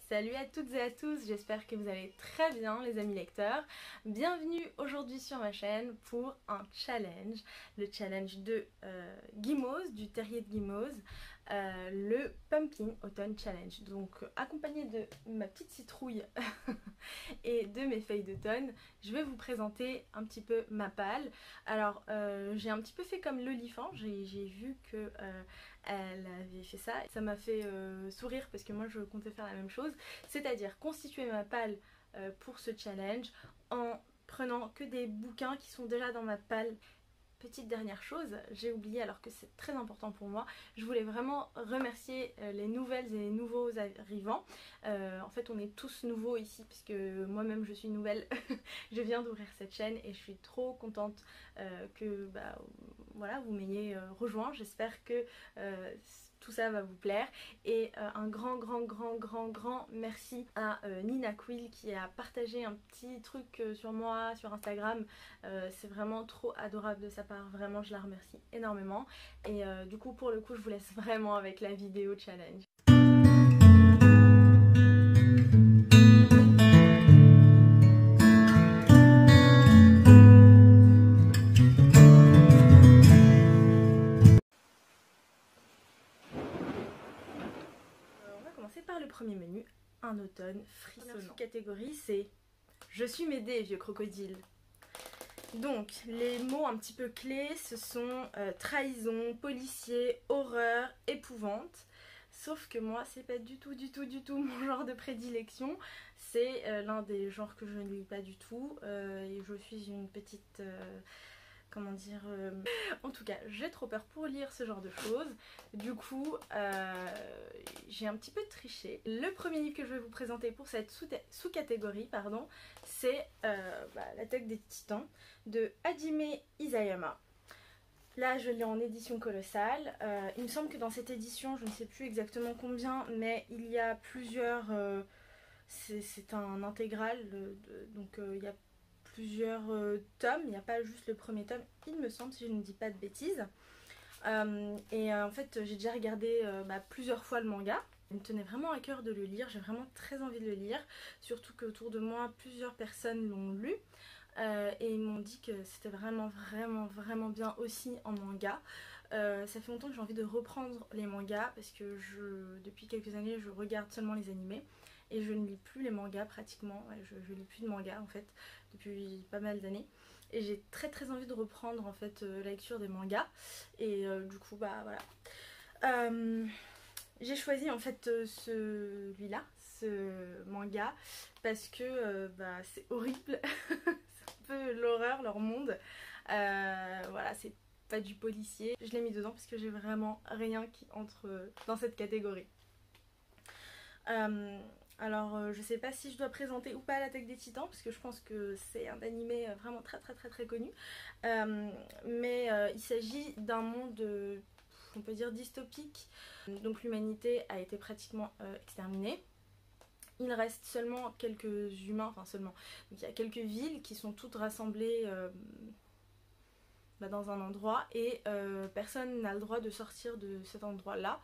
Salut à toutes et à tous, j'espère que vous allez très bien les amis lecteurs. Bienvenue aujourd'hui sur ma chaîne pour un challenge, le challenge de Guimauze, du terrier de Guimauze, le Pumpkin Autumn Challenge. Donc accompagné de ma petite citrouille et de mes feuilles d'automne, je vais vous présenter un petit peu ma palle. Alors j'ai un petit peu fait comme l'olifant, j'ai vu que elle avait fait ça. Ça m'a fait sourire parce que moi je comptais faire la même chose, c'est-à-dire constituer ma palle pour ce challenge en prenant que des bouquins qui sont déjà dans ma palle. Petite dernière chose, j'ai oublié alors que c'est très important pour moi, je voulais vraiment remercier les nouvelles et les nouveaux arrivants. En fait on est tous nouveaux ici puisque moi-même je suis nouvelle, je viens d'ouvrir cette chaîne et je suis trop contente que voilà, vous m'ayez rejoint. J'espère que tout ça va vous plaire et un grand merci à Nina Quill qui a partagé un petit truc sur moi sur Instagram. C'est vraiment trop adorable de sa part, vraiment je la remercie énormément et du coup pour le coup je vous laisse vraiment avec la vidéo challenge. Par le premier menu, un automne frissonnant. La catégorie c'est je suis Médée, vieux crocodile. Donc les mots un petit peu clés ce sont trahison, policier, horreur, épouvante. Sauf que moi c'est pas du tout mon genre de prédilection. C'est l'un des genres que je ne lis pas du tout et je suis une petite... comment dire, en tout cas j'ai trop peur pour lire ce genre de choses. Du coup j'ai un petit peu triché. Le premier livre que je vais vous présenter pour cette sous-catégorie c'est L'attaque des titans de Hajime Isayama. Là je l'ai en édition colossale. Il me semble que dans cette édition, je ne sais plus exactement combien, mais il y a plusieurs... c'est un intégral, donc il y a plusieurs tomes, il n'y a pas juste le premier tome, il me semble, si je ne dis pas de bêtises. En fait j'ai déjà regardé plusieurs fois le manga. Il me tenait vraiment à cœur de le lire, j'ai vraiment très envie de le lire, surtout qu'autour de moi plusieurs personnes l'ont lu et ils m'ont dit que c'était vraiment bien aussi en manga. Ça fait longtemps que j'ai envie de reprendre les mangas parce que depuis quelques années je regarde seulement les animés et je ne lis plus les mangas pratiquement. Je lis plus de mangas en fait depuis pas mal d'années et j'ai très envie de reprendre en fait la lecture des mangas et du coup voilà. J'ai choisi en fait celui-là, ce manga, parce que c'est horrible, c'est un peu l'horreur, leur monde. Voilà, c'est pas du policier. Je l'ai mis dedans parce que j'ai vraiment rien qui entre dans cette catégorie. Alors je sais pas si je dois présenter ou pas l'Attaque des Titans parce que je pense que c'est un animé vraiment très connu. Mais il s'agit d'un monde, on peut dire dystopique. Donc l'humanité a été pratiquement exterminée. Il reste seulement quelques humains, enfin seulement. Donc il y a quelques villes qui sont toutes rassemblées dans un endroit et personne n'a le droit de sortir de cet endroit-là.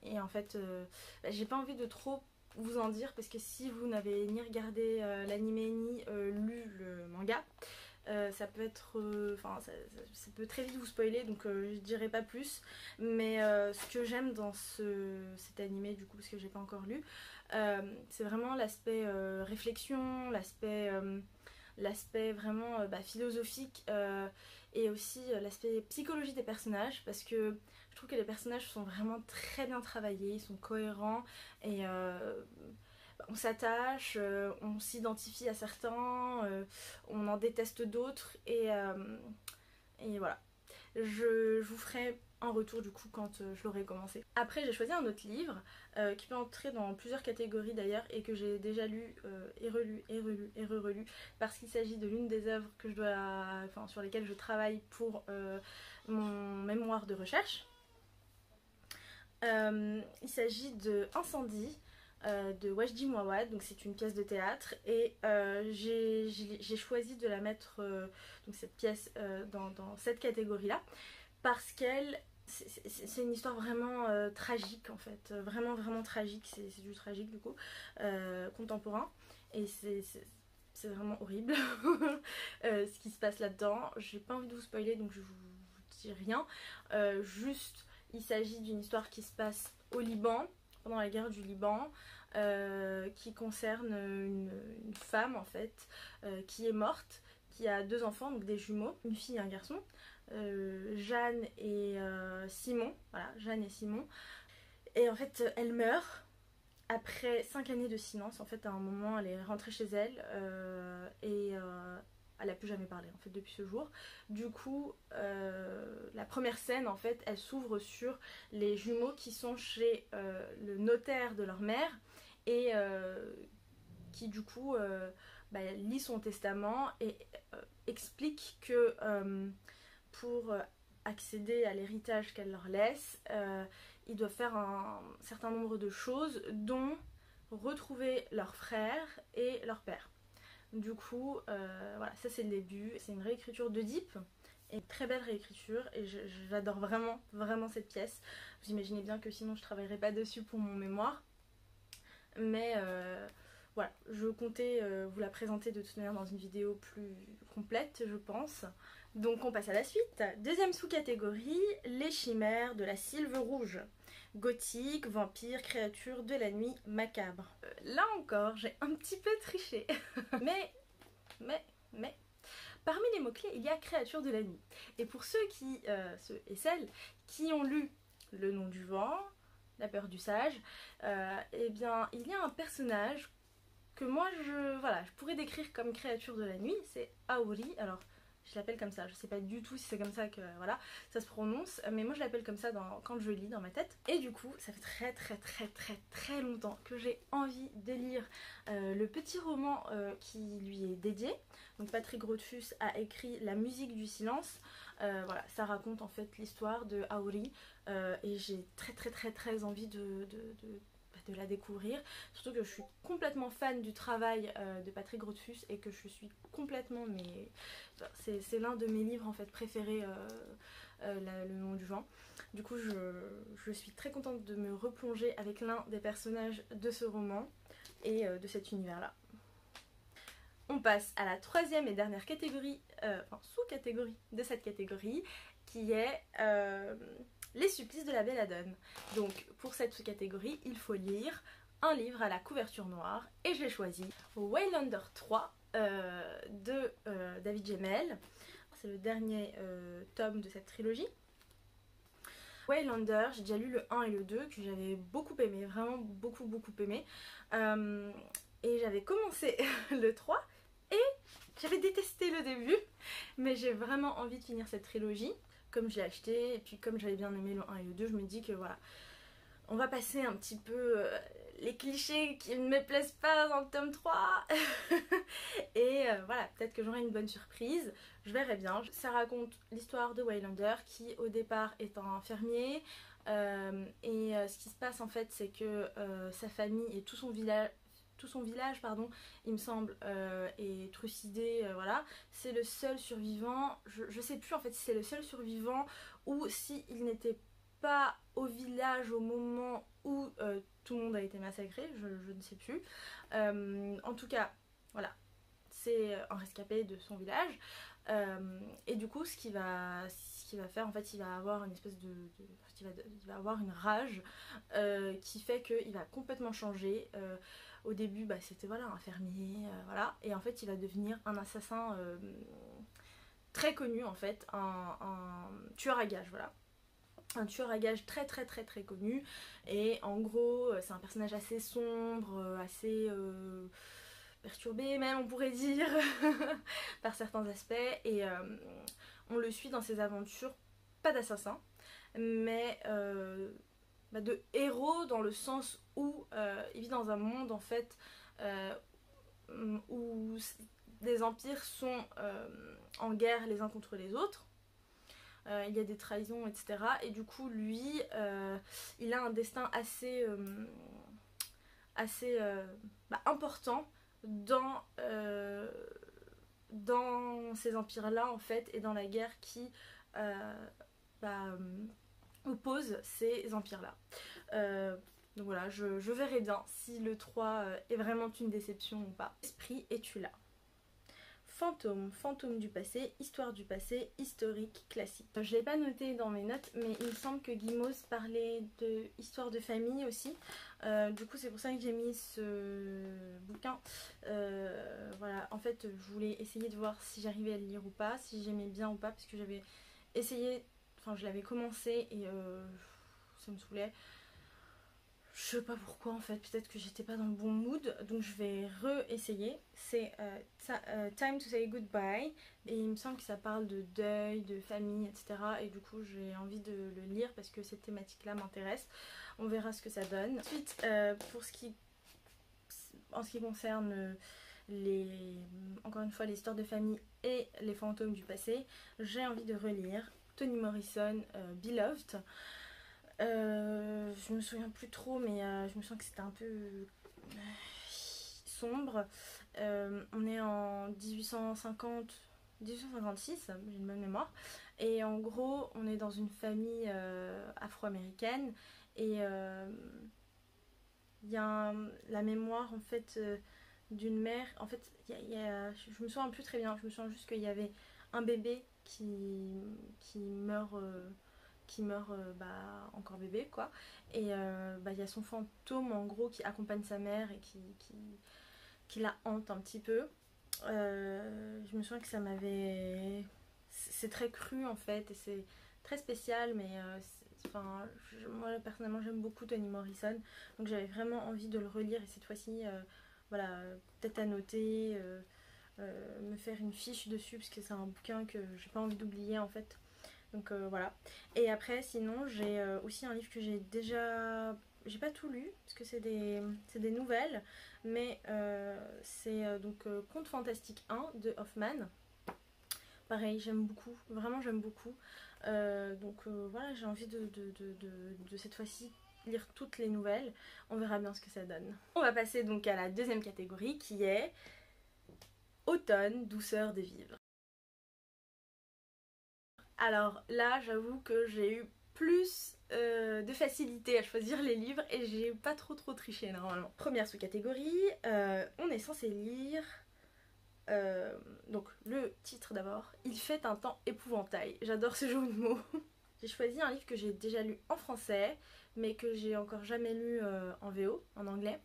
Et en fait, j'ai pas envie de trop vous en dire parce que si vous n'avez ni regardé l'animé ni lu le manga, ça peut être, ça peut très vite vous spoiler, donc je dirai pas plus. Mais ce que j'aime dans cet animé du coup, parce que j'ai pas encore lu, c'est vraiment l'aspect réflexion, l'aspect vraiment philosophique et aussi l'aspect psychologie des personnages, parce que je trouve que les personnages sont vraiment très bien travaillés, ils sont cohérents et on s'attache, on s'identifie à certains, on en déteste d'autres et voilà. Je vous ferai un retour du coup quand je l'aurai commencé. Après j'ai choisi un autre livre qui peut entrer dans plusieurs catégories d'ailleurs et que j'ai déjà lu et relu parce qu'il s'agit de l'une des œuvres que sur lesquelles je travaille pour mon mémoire de recherche. Il s'agit de Incendie de Wajdi Mouawad, donc c'est une pièce de théâtre et j'ai choisi de la mettre, donc cette pièce dans cette catégorie là parce qu'elle C'est une histoire vraiment tragique en fait, vraiment vraiment tragique, c'est du tragique du coup, contemporain, et c'est vraiment horrible ce qui se passe là-dedans. J'ai pas envie de vous spoiler donc je vous dis rien, juste il s'agit d'une histoire qui se passe au Liban, pendant la guerre du Liban, qui concerne une femme en fait, qui est morte, qui a 2 enfants, donc des jumeaux, une fille et un garçon. Jeanne et Simon, voilà, Jeanne et Simon. Et en fait, elle meurt après 5 années de silence. En fait, à un moment, elle est rentrée chez elle et elle a plus jamais parlé en fait depuis ce jour. Du coup, la première scène, en fait, elle s'ouvre sur les jumeaux qui sont chez le notaire de leur mère et qui du coup lit son testament et explique que pour accéder à l'héritage qu'elle leur laisse, ils doivent faire un certain nombre de choses, dont retrouver leur frère et leur père. Du coup, voilà, ça c'est le début. C'est une réécriture d'Oedipe, et une très belle réécriture, et j'adore vraiment, vraiment cette pièce. Vous imaginez bien que sinon je travaillerais pas dessus pour mon mémoire. Mais voilà, je comptais vous la présenter de toute manière dans une vidéo plus complète, je pense. Donc on passe à la suite. Deuxième sous-catégorie, les chimères de la Sylve rouge. Gothique, vampire, créature de la nuit, macabre. Là encore, j'ai un petit peu triché. mais, parmi les mots-clés, il y a créature de la nuit. Et pour ceux et celles qui ont lu Le nom du vent, La peur du sage, eh bien, il y a un personnage que moi, je pourrais décrire comme créature de la nuit, c'est Auri. Alors, je l'appelle comme ça, je sais pas du tout si c'est comme ça que ça se prononce, mais moi je l'appelle comme ça quand je lis dans ma tête. Et du coup, ça fait très longtemps que j'ai envie de lire le petit roman qui lui est dédié. Donc Patrick Rothfuss a écrit La musique du silence. Voilà, ça raconte en fait l'histoire de Auri, et j'ai très envie de la découvrir, surtout que je suis complètement fan du travail de Patrick Rothfuss et que je suis complètement, mais c'est l'un de mes livres en fait préférés, Le nom du vent. Du coup je suis très contente de me replonger avec l'un des personnages de ce roman et de cet univers là. On passe à la troisième et dernière catégorie, sous-catégorie de cette catégorie, qui est Les supplices de la Belladone. Donc pour cette sous-catégorie, il faut lire un livre à la couverture noire, et j'ai choisi Waylander 3 de David Gemmell. C'est le dernier tome de cette trilogie. Waylander, j'ai déjà lu le 1 et le 2 que j'avais beaucoup aimé, vraiment beaucoup aimé. Et j'avais commencé le 3 et j'avais détesté le début, mais j'ai vraiment envie de finir cette trilogie. Comme je l'ai acheté, et puis comme j'avais bien aimé le 1 et le 2, je me dis que voilà, on va passer un petit peu les clichés qui ne me plaisent pas dans le tome 3 et voilà, peut-être que j'aurai une bonne surprise, je verrai bien. Ça raconte l'histoire de Waylander qui au départ est un fermier, et ce qui se passe en fait c'est que sa famille et tout son village, il me semble, est trucidé, voilà. C'est le seul survivant, je sais plus en fait si c'est le seul survivant ou si il n'était pas au village au moment où tout le monde a été massacré, je ne sais plus. En tout cas, voilà, c'est un rescapé de son village. Et du coup, ce qu'il va faire, en fait, il va avoir une espèce il va avoir une rage qui fait qu'il va complètement changer. Au début, c'était voilà, un fermier, voilà, et en fait, il va devenir un assassin très connu, en fait, un tueur à gages, voilà. Un tueur à gages très connu, et en gros, c'est un personnage assez sombre, assez perturbé même, on pourrait dire, par certains aspects, et on le suit dans ses aventures, pas d'assassin, mais de héros, dans le sens où il vit dans un monde en fait où des empires sont en guerre les uns contre les autres. Il y a des trahisons, etc. Et du coup, lui, il a un destin assez important dans ces empires-là, en fait, et dans la guerre qui oppose ces empires-là. Donc voilà, je verrai bien si le 3 est vraiment une déception ou pas. Esprit, es-tu là? Fantôme, fantôme du passé, histoire du passé, historique, classique. Je l'ai pas noté dans mes notes, mais il me semble que Guimauve parlait de histoire de famille aussi. Du coup c'est pour ça que j'ai mis ce bouquin. Voilà, en fait je voulais essayer de voir si j'arrivais à le lire ou pas, si j'aimais bien ou pas, parce que j'avais essayé, enfin je l'avais commencé et ça me saoulait. Je sais pas pourquoi en fait, peut-être que j'étais pas dans le bon mood, donc je vais re-essayer. C'est Time to Say Goodbye, et il me semble que ça parle de deuil, de famille, etc. Et du coup j'ai envie de le lire parce que cette thématique-là m'intéresse. On verra ce que ça donne. Ensuite, en ce qui concerne encore une fois l'histoire de famille et les fantômes du passé, j'ai envie de relire Toni Morrison, Beloved. Je me souviens plus trop, mais je me sens que c'était un peu sombre. On est en 1856, j'ai une bonne mémoire, et en gros on est dans une famille afro-américaine, et il y a la mémoire en fait d'une mère. En fait je me souviens plus très bien, je me souviens juste qu'il y avait un bébé qui meurt encore bébé quoi, et il y a son fantôme en gros qui accompagne sa mère et qui la hante un petit peu. Je me souviens que ça m'avait, c'est très cru en fait et c'est très spécial, mais moi personnellement j'aime beaucoup Toni Morrison, donc j'avais vraiment envie de le relire, et cette fois-ci voilà, peut-être à noter, me faire une fiche dessus parce que c'est un bouquin que j'ai pas envie d'oublier en fait. Donc voilà. Et après sinon j'ai aussi un livre que j'ai pas tout lu parce que c'est des nouvelles, mais c'est Contes Fantastiques 1 de Hoffman. Pareil, j'aime beaucoup, vraiment j'aime beaucoup. Voilà, j'ai envie de cette fois-ci lire toutes les nouvelles. On verra bien ce que ça donne. On va passer donc à la deuxième catégorie qui est Automne, douceur de vivre. Alors là, j'avoue que j'ai eu plus de facilité à choisir les livres et j'ai pas trop triché normalement. Première sous-catégorie, on est censé lire... donc le titre d'abord, Il fait un temps épouvantail. J'adore ce jeu de mots. J'ai choisi un livre que j'ai déjà lu en français, mais que j'ai encore jamais lu en VO, en anglais.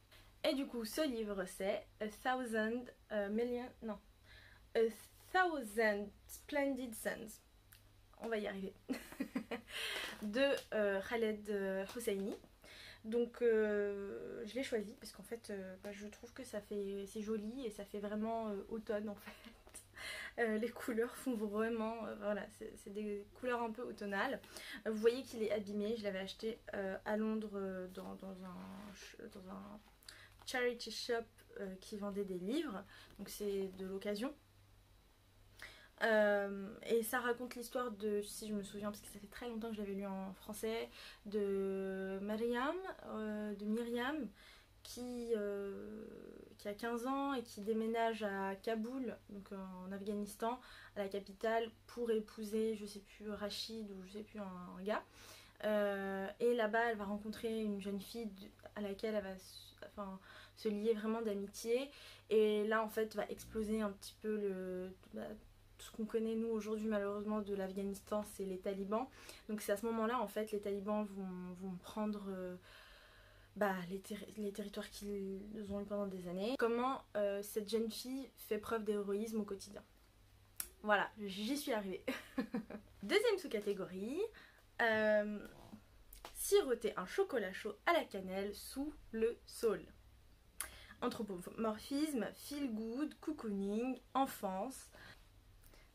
Et du coup, ce livre c'est A Thousand Splendid Suns. On va y arriver. De Khaled Hosseini. Donc je l'ai choisi parce qu'en fait je trouve que c'est joli et ça fait vraiment automne en fait. Les couleurs font vraiment, voilà, c'est des couleurs un peu automnales. Vous voyez qu'il est abîmé, je l'avais acheté à Londres dans un charity shop qui vendait des livres, donc c'est de l'occasion. Et ça raconte l'histoire de, si je me souviens parce que ça fait très longtemps que je l'avais lu en français, de Myriam qui a 15 ans et qui déménage à Kaboul, donc en Afghanistan, à la capitale, pour épouser, je sais plus, Rachid ou je sais plus, un gars. Et là-bas elle va rencontrer une jeune fille à laquelle elle va se lier vraiment d'amitié, et là en fait va exploser un petit peu ce qu'on connaît nous aujourd'hui malheureusement de l'Afghanistan, c'est les talibans. Donc c'est à ce moment là en fait les talibans vont prendre les territoires qu'ils ont eu pendant des années. Comment cette jeune fille fait preuve d'héroïsme au quotidien. Voilà, j'y suis arrivée. Deuxième sous-catégorie, siroter un chocolat chaud à la cannelle sous le saule. Anthropomorphisme, feel good, cocooning, enfance.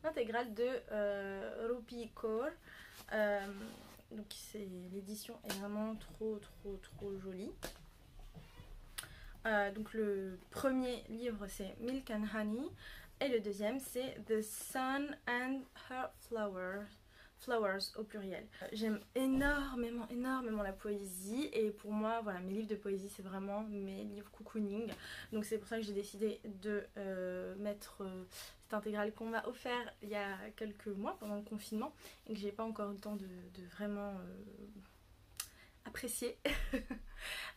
L'intégrale de Rupi Kaur. Donc l'édition est vraiment trop jolie. Donc le premier livre c'est Milk and Honey et le deuxième c'est The Sun and Her Flowers au pluriel. J'aime énormément la poésie, et pour moi voilà, mes livres de poésie c'est vraiment mes livres cocooning, donc c'est pour ça que j'ai décidé de mettre cette intégrale qu'on m'a offert il y a quelques mois pendant le confinement et que j'ai pas encore eu le temps de vraiment apprécier.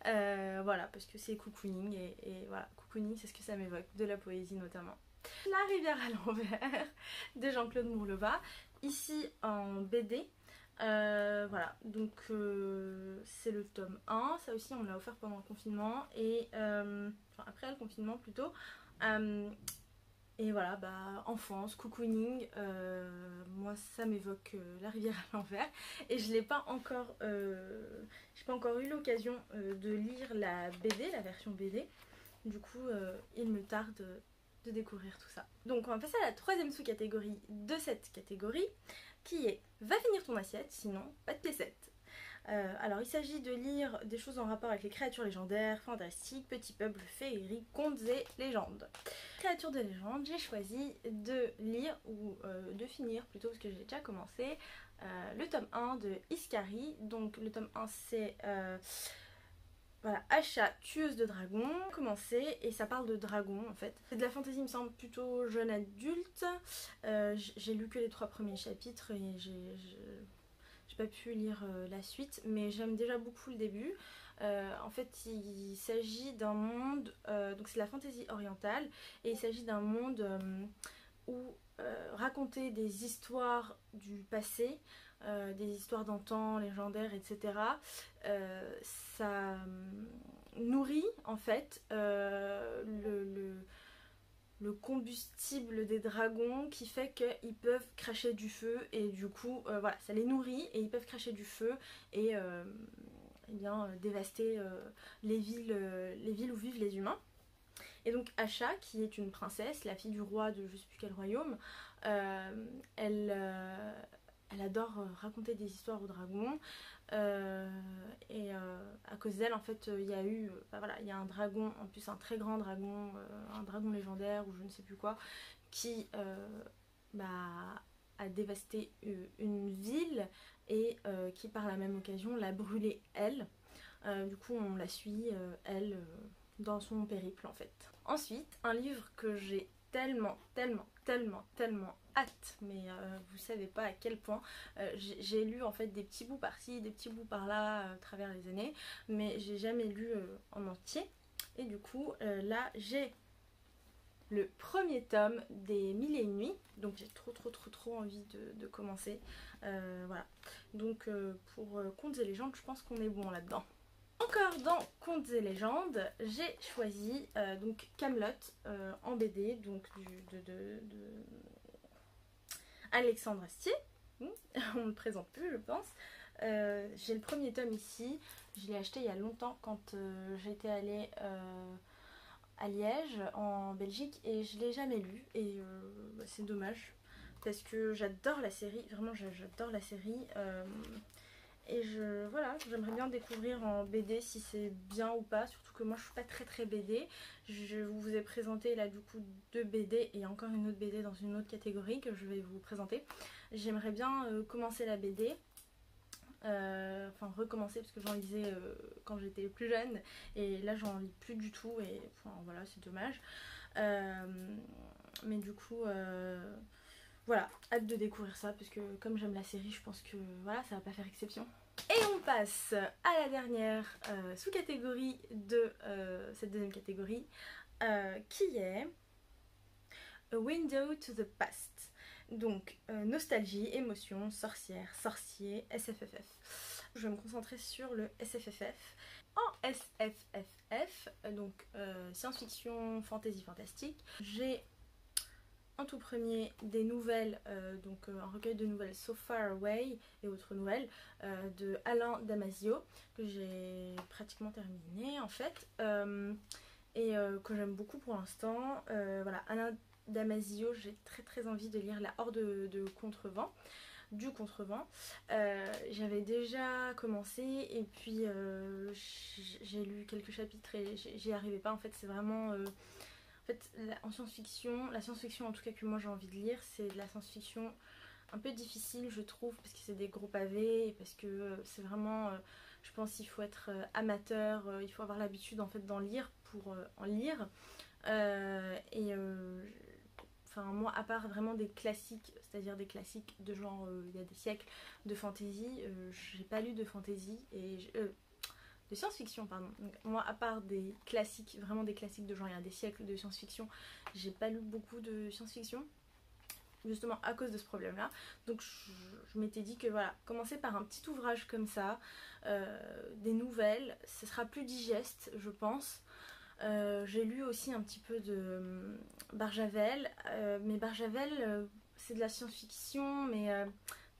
Voilà, parce que c'est cocooning et voilà, cocooning c'est ce que ça m'évoque, de la poésie notamment. La rivière à l'envers de Jean-Claude Mourleva, ici en BD. Voilà, donc c'est le tome 1, ça aussi on me l'a offert pendant le confinement et enfin, après le confinement plutôt. Et voilà, bah enfance, cocooning, moi ça m'évoque la rivière à l'envers et je n'ai pas encore eu l'occasion de lire la BD, la version BD. Du coup il me tarde de découvrir tout ça. Donc on va passer à la troisième sous-catégorie de cette catégorie qui est va finir ton assiette, sinon pas de P7. Alors il s'agit de lire des choses en rapport avec les créatures légendaires, fantastiques, petits peuples, féeriques, contes et légendes. Créatures de légende, j'ai choisi de lire, ou de finir plutôt parce que j'ai déjà commencé, le tome 1 de Iskari. Donc le tome 1 c'est voilà, Asha, tueuse de dragons, commencé, et ça parle de dragons en fait. C'est de la fantasy, il me semble, plutôt jeune adulte. J'ai lu que les 3 premiers chapitres et j'ai pas pu lire la suite, mais j'aime déjà beaucoup le début. En fait, il s'agit d'un monde, donc c'est la fantasy orientale, et il s'agit d'un monde où raconter des histoires du passé, des histoires d'antan, légendaires, etc. Ça nourrit en fait le combustible des dragons qui fait qu'ils peuvent cracher du feu et du coup voilà, ça les nourrit et ils peuvent cracher du feu et eh bien, dévaster les villes où vivent les humains. Et donc Asha, qui est une princesse, la fille du roi de je sais plus quel royaume, elle adore raconter des histoires aux dragons. Et à cause d'elle, en fait, il y a eu, voilà, il y a un dragon, en plus un très grand dragon, un dragon légendaire ou je ne sais plus quoi, qui a dévasté une ville et qui par la même occasion l'a brûlée elle. Du coup on la suit elle dans son périple en fait. Ensuite un livre que j'ai tellement hâte, mais vous savez pas à quel point. J'ai lu en fait des petits bouts par-ci, des petits bouts par-là à travers les années, mais j'ai jamais lu en entier. Et du coup là j'ai le premier tome des Mille et une nuits, donc j'ai trop envie de commencer. Voilà, donc pour Contes et légendes, je pense qu'on est bon là-dedans. Encore dans Contes et légendes, j'ai choisi donc Kaamelott en BD, donc de Alexandre Astier. On ne le présente plus, je pense. J'ai le premier tome ici, je l'ai acheté il y a longtemps quand j'étais allée à Liège en Belgique et je l'ai jamais lu et c'est dommage parce que j'adore la série, vraiment j'adore la série. Et voilà, j'aimerais bien découvrir en BD si c'est bien ou pas, surtout que moi je suis pas très BD. Je vous ai présenté là du coup 2 BD et encore une autre BD dans une autre catégorie que je vais vous présenter. J'aimerais bien commencer la BD, enfin recommencer parce que j'en lisais quand j'étais plus jeune et là j'en lis plus du tout et enfin voilà, c'est dommage. Mais du coup voilà, hâte de découvrir ça parce que comme j'aime la série, je pense que voilà, ça va pas faire exception. Et on passe à la dernière sous-catégorie de cette deuxième catégorie qui est A Window to the Past. Donc nostalgie, émotion, sorcière, sorcier, SFFF. Je vais me concentrer sur le SFFF. En SFFF, donc science-fiction, fantasy, fantastique, j'ai en tout premier des nouvelles, donc un recueil de nouvelles So Far Away et autres nouvelles de Alain Damasio que j'ai pratiquement terminé en fait et que j'aime beaucoup pour l'instant. Voilà, Alain Damasio, j'ai très envie de lire La Horde de Contrevent, du Contrevent. J'avais déjà commencé et puis j'ai lu quelques chapitres et j'y arrivais pas en fait. C'est vraiment en fait, en science-fiction, la science-fiction en tout cas que moi j'ai envie de lire, c'est de la science-fiction un peu difficile je trouve, parce que c'est des gros pavés, et parce que c'est vraiment, je pense qu'il faut être amateur, il faut avoir l'habitude en fait d'en lire pour en lire. Et enfin moi à part vraiment des classiques, c'est-à-dire des classiques de genre il y a des siècles de fantasy, j'ai pas lu de fantasy et de science-fiction pardon. Donc, moi à part des classiques, vraiment des classiques de genre il y a des siècles de science-fiction, j'ai pas lu beaucoup de science-fiction. Justement à cause de ce problème là, donc je m'étais dit que voilà, commencer par un petit ouvrage comme ça, des nouvelles, ce sera plus digeste je pense. J'ai lu aussi un petit peu de Barjavel, mais Barjavel c'est de la science-fiction mais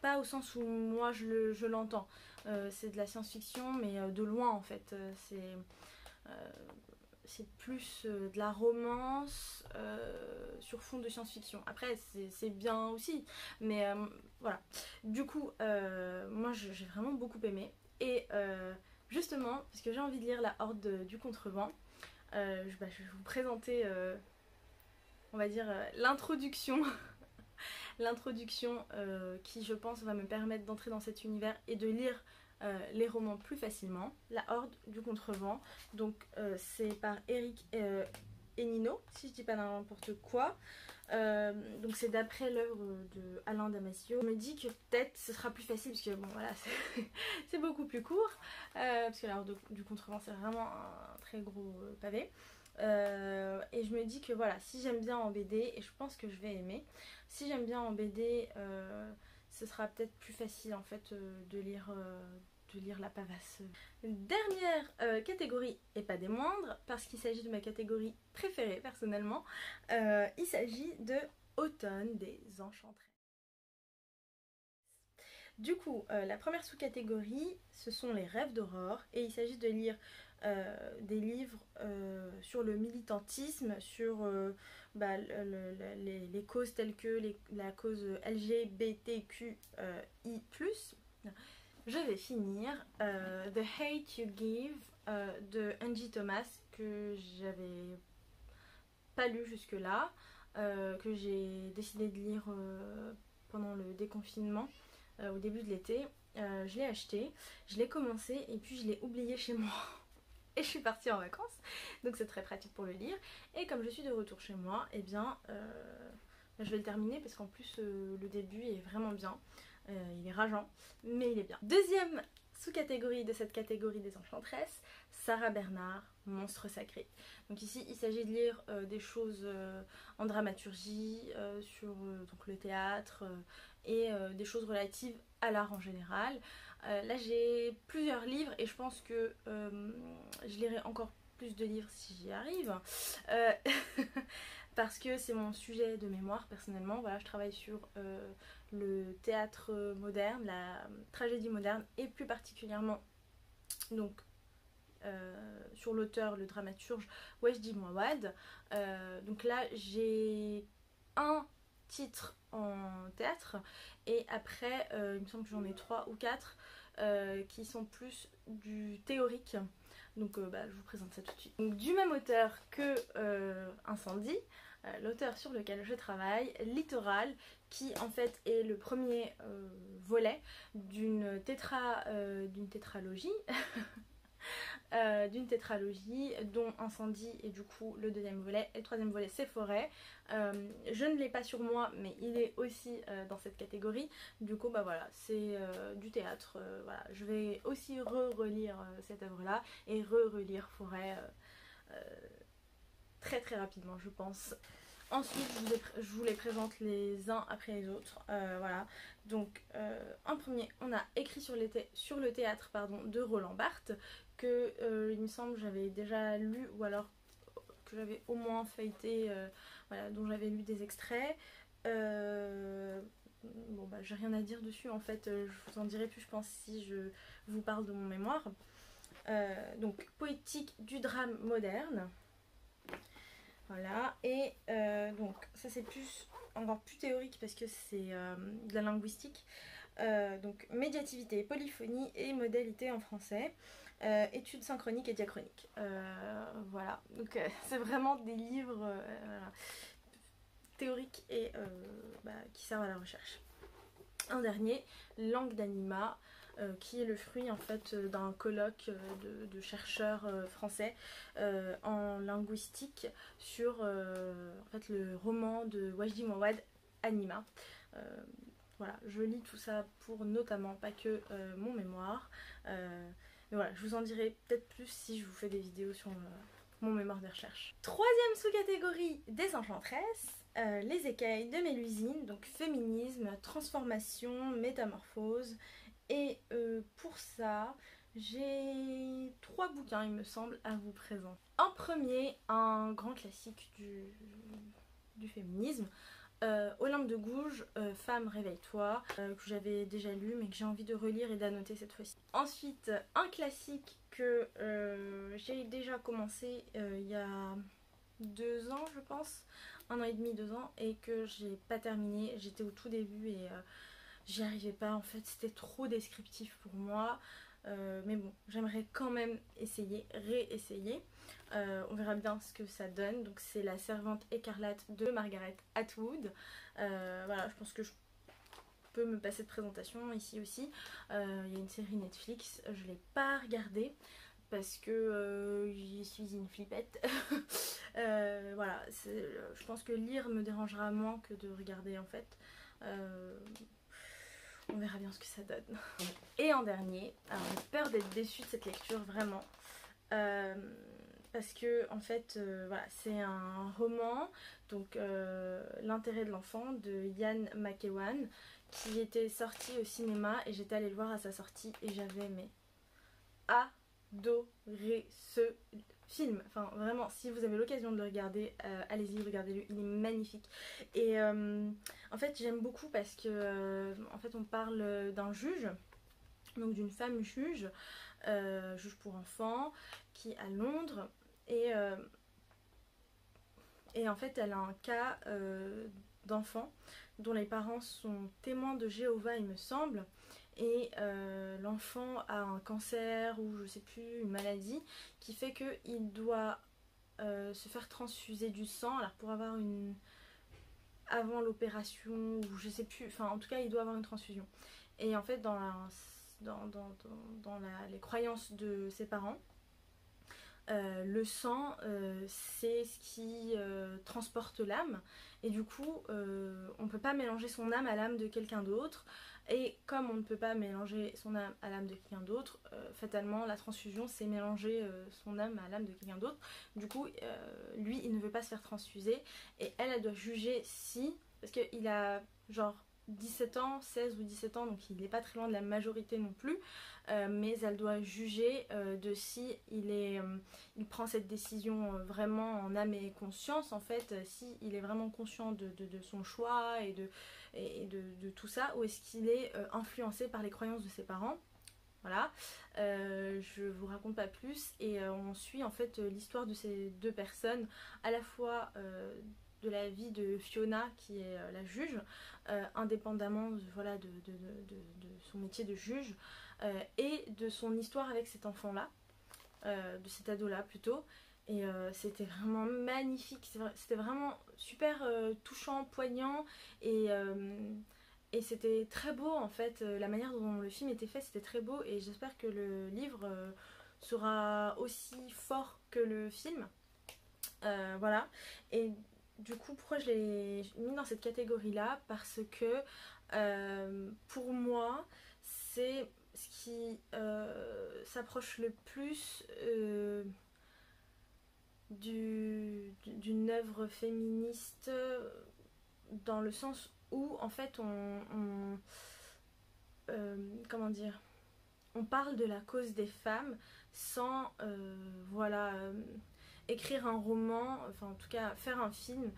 pas au sens où moi je l'entends, c'est de la science-fiction mais de loin en fait, c'est plus de la romance sur fond de science-fiction. Après c'est bien aussi, mais voilà. Du coup moi j'ai vraiment beaucoup aimé et justement parce que j'ai envie de lire La Horde du Contrevent, je vais vous présenter on va dire l'introduction l'introduction qui je pense va me permettre d'entrer dans cet univers et de lire les romans plus facilement. La Horde du Contrevent, donc c'est par Eric Enino, si je dis pas n'importe quoi. Donc c'est d'après l'œuvre de Alain Damasio. Je me dis que peut-être ce sera plus facile parce que bon voilà c'est beaucoup plus court, parce que La Horde du Contrevent c'est vraiment un très gros pavé. Et je me dis que voilà, si j'aime bien en BD, et je pense que je vais aimer, si j'aime bien en BD, ce sera peut-être plus facile en fait de lire la Pavasse. Dernière catégorie, et pas des moindres, parce qu'il s'agit de ma catégorie préférée personnellement, il s'agit de Automne des Enchanteresses. Du coup, la première sous-catégorie, ce sont les rêves d'aurore, et il s'agit de lire des livres sur le militantisme, sur les causes telles que la cause LGBTQI+. Je vais finir The Hate You Give de Angie Thomas, que j'avais pas lu jusque là, que j'ai décidé de lire pendant le déconfinement au début de l'été. Je l'ai acheté, je l'ai commencé et puis je l'ai oublié chez moi et je suis partie en vacances, donc c'est très pratique pour le lire. Et comme je suis de retour chez moi, et eh bien je vais le terminer parce qu'en plus le début est vraiment bien. Il est rageant, mais il est bien. Deuxième sous-catégorie de cette catégorie des enchanteresses, Sarah Bernard, Monstre sacré. Donc ici il s'agit de lire des choses en dramaturgie, sur donc le théâtre et des choses relatives à l'art en général. Là j'ai plusieurs livres et je pense que je lirai encore plus de livres si j'y arrive. Parce que c'est mon sujet de mémoire personnellement. Voilà, je travaille sur le théâtre moderne, la tragédie moderne et plus particulièrement donc sur l'auteur, le dramaturge Wajdi Mouawad. Donc là j'ai un titre en théâtre et après il me semble que j'en ai 3 ou 4 qui sont plus du théorique. Donc je vous présente ça tout de suite. Donc, du même auteur que Incendie, l'auteur sur lequel je travaille, Littoral, qui en fait est le premier volet d'une tétralogie d'une tétralogie dont Incendie est du coup le deuxième volet et le troisième volet c'est Forêt. Je ne l'ai pas sur moi mais il est aussi dans cette catégorie. Du coup voilà, c'est du théâtre. Voilà. Je vais aussi relire cette œuvre là et relire Forêt très très rapidement je pense. Ensuite je vous les présente les uns après les autres. Voilà. Donc en premier on a Écrit sur le théâtre pardon, de Roland Barthes, que il me semble j'avais déjà lu ou alors que j'avais au moins feuilleté, voilà, dont j'avais lu des extraits. Bon j'ai rien à dire dessus en fait, je vous en dirai plus je pense si je vous parle de mon mémoire. Donc Poétique du drame moderne. Voilà, et donc ça c'est encore plus théorique parce que c'est de la linguistique. Donc médiativité, polyphonie et modalité en français. Études synchroniques et diachroniques. Voilà, donc c'est vraiment des livres voilà, théoriques et qui servent à la recherche. Un dernier, Langue d'anima qui est le fruit en fait d'un colloque de chercheurs français en linguistique sur en fait, le roman de Wajdi Mouawad, Anima. Voilà, je lis tout ça pour notamment, pas que mon mémoire. Mais voilà, je vous en dirai peut-être plus si je vous fais des vidéos sur mon mémoire de recherche. Troisième sous-catégorie des enchanteresses, les écailles de Mélusine, donc féminisme, transformation, métamorphose. Et pour ça, j'ai 3 bouquins, il me semble, à vous présenter. En premier, un grand classique du féminisme, Olympe de Gouges, Femme réveille-toi, que j'avais déjà lu mais que j'ai envie de relire et d'annoter cette fois-ci. Ensuite, un classique que j'ai déjà commencé il y a 2 ans je pense, 1 an et demi, 2 ans, et que j'ai pas terminé. J'étais au tout début et j'y arrivais pas, en fait c'était trop descriptif pour moi. Mais bon, j'aimerais quand même essayer, réessayer. On verra bien ce que ça donne. Donc c'est La Servante écarlate de Margaret Atwood. Voilà, je pense que je peux me passer de présentation ici aussi. Il y a une série Netflix, je l'ai pas regardée parce que j'y suis une flippette. Voilà, je pense que lire me dérangera moins que de regarder en fait. On verra bien ce que ça donne. Et en dernier, alors j'ai peur d'être déçue de cette lecture vraiment. Parce que en fait voilà, c'est un roman, donc L'intérêt de l'enfant de Ian McEwan, qui était sorti au cinéma et j'étais allée le voir à sa sortie et j'avais adoré ce film. Enfin vraiment, si vous avez l'occasion de le regarder, allez-y, regardez-le, il est magnifique. Et en fait j'aime beaucoup parce que en fait on parle d'un juge, donc d'une femme juge, juge pour enfants, qui est à Londres. Et en fait elle a un cas d'enfant dont les parents sont témoins de Jéhovah il me semble, et l'enfant a un cancer ou je sais plus, une maladie qui fait qu'il doit se faire transfuser du sang, alors pour avoir une... avant l'opération ou je sais plus, enfin en tout cas il doit avoir une transfusion. Et en fait dans les croyances de ses parents, le sang c'est ce qui transporte l'âme, et du coup on ne peut pas mélanger son âme à l'âme de quelqu'un d'autre, et comme on ne peut pas mélanger son âme à l'âme de quelqu'un d'autre, fatalement la transfusion c'est mélanger son âme à l'âme de quelqu'un d'autre. Du coup lui il ne veut pas se faire transfuser et elle doit juger si, parce qu'il a genre 17 ans, 16 ou 17 ans, donc il n'est pas très loin de la majorité non plus, mais elle doit juger de si il prend cette décision vraiment en âme et conscience, en fait, si il est vraiment conscient de son choix et de tout ça, ou est-ce qu'il est influencé par les croyances de ses parents. Voilà, je vous raconte pas plus, et on suit en fait l'histoire de ces deux personnes, à la fois de la vie de Fiona qui est la juge, indépendamment voilà, de son métier de juge, et de son histoire avec cet enfant là, de cet ado là plutôt. Et c'était vraiment magnifique, c'était vraiment super touchant, poignant, et c'était très beau en fait, la manière dont le film était fait c'était très beau, et j'espère que le livre sera aussi fort que le film. Voilà, et du coup pourquoi je l'ai mis dans cette catégorie là, parce que pour moi c'est ce qui s'approche le plus d'une œuvre féministe, dans le sens où en fait comment dire, on parle de la cause des femmes sans voilà, écrire un roman, enfin en tout cas faire un film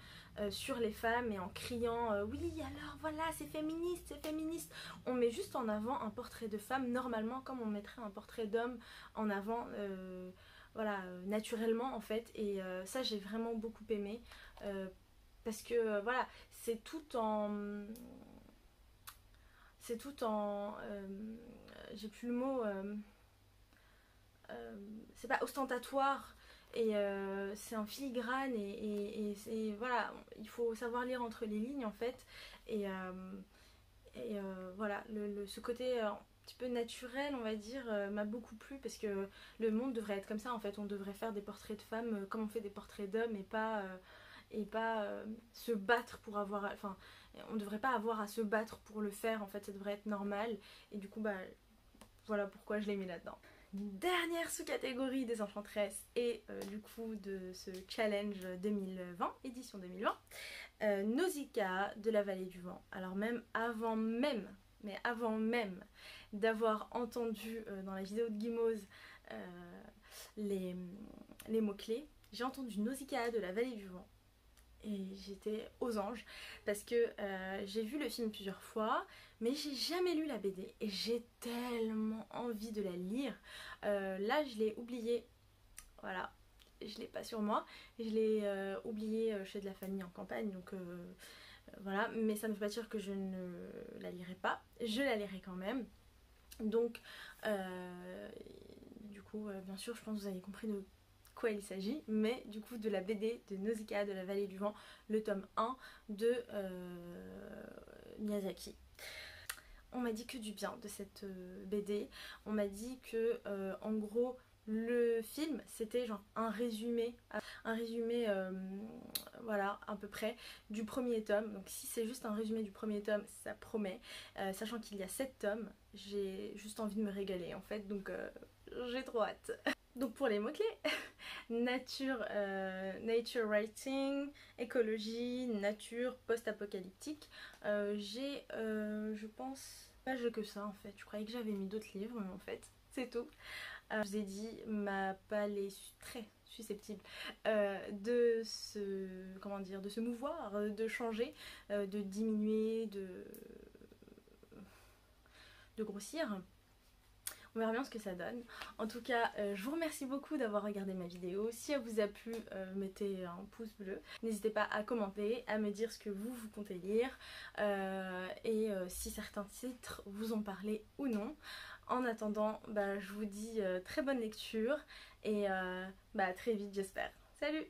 sur les femmes et en criant oui alors voilà c'est féministe, c'est féministe. On met juste en avant un portrait de femme normalement comme on mettrait un portrait d'homme en avant, voilà, naturellement en fait. Et ça j'ai vraiment beaucoup aimé, parce que voilà, c'est tout en j'ai plus le mot, c'est pas ostentatoire, et c'est en filigrane, et voilà, il faut savoir lire entre les lignes en fait. Et voilà, ce côté petit peu naturel, on va dire, m'a beaucoup plu parce que le monde devrait être comme ça en fait. On devrait faire des portraits de femmes comme on fait des portraits d'hommes et pas se battre pour avoir... Enfin, on devrait pas avoir à se battre pour le faire en fait, ça devrait être normal. Et du coup, bah voilà pourquoi je l'ai mis là-dedans. Dernière sous-catégorie des Enchanteresses et du coup de ce challenge 2020, édition 2020, Nausicaa de la Vallée du Vent. Alors avant même d'avoir entendu dans la vidéo de Guimauze les mots-clés, j'ai entendu Nausicaa de la Vallée du Vent. Et j'étais aux anges parce que j'ai vu le film plusieurs fois mais j'ai jamais lu la BD et j'ai tellement envie de la lire. Là je l'ai oublié, voilà, je l'ai pas sur moi, je l'ai oublié chez de la famille en campagne donc voilà, mais ça ne veut pas dire que je ne la lirai pas, je la lirai quand même. Donc du coup bien sûr je pense que vous avez compris de quoi il s'agit, mais du coup de la BD de Nausicaa de la Vallée du Vent, le tome 1 de Miyazaki. On m'a dit que du bien de cette BD, on m'a dit que en gros le film c'était genre un résumé voilà à peu près du premier tome, donc si c'est juste un résumé du premier tome ça promet, sachant qu'il y a 7 tomes, j'ai juste envie de me régaler en fait, donc j'ai trop hâte. Donc pour les mots-clés, nature writing, écologie, nature, post-apocalyptique, j'ai je pense pas que ça en fait, je croyais que j'avais mis d'autres livres mais en fait c'est tout. Je vous ai dit, ma palle est très susceptible de se mouvoir, de changer, de diminuer, de grossir. On verra bien ce que ça donne. En tout cas, je vous remercie beaucoup d'avoir regardé ma vidéo. Si elle vous a plu, mettez un pouce bleu. N'hésitez pas à commenter, à me dire ce que vous comptez lire et si certains titres vous ont parlé ou non. En attendant, bah, je vous dis très bonne lecture et à très vite j'espère. Salut!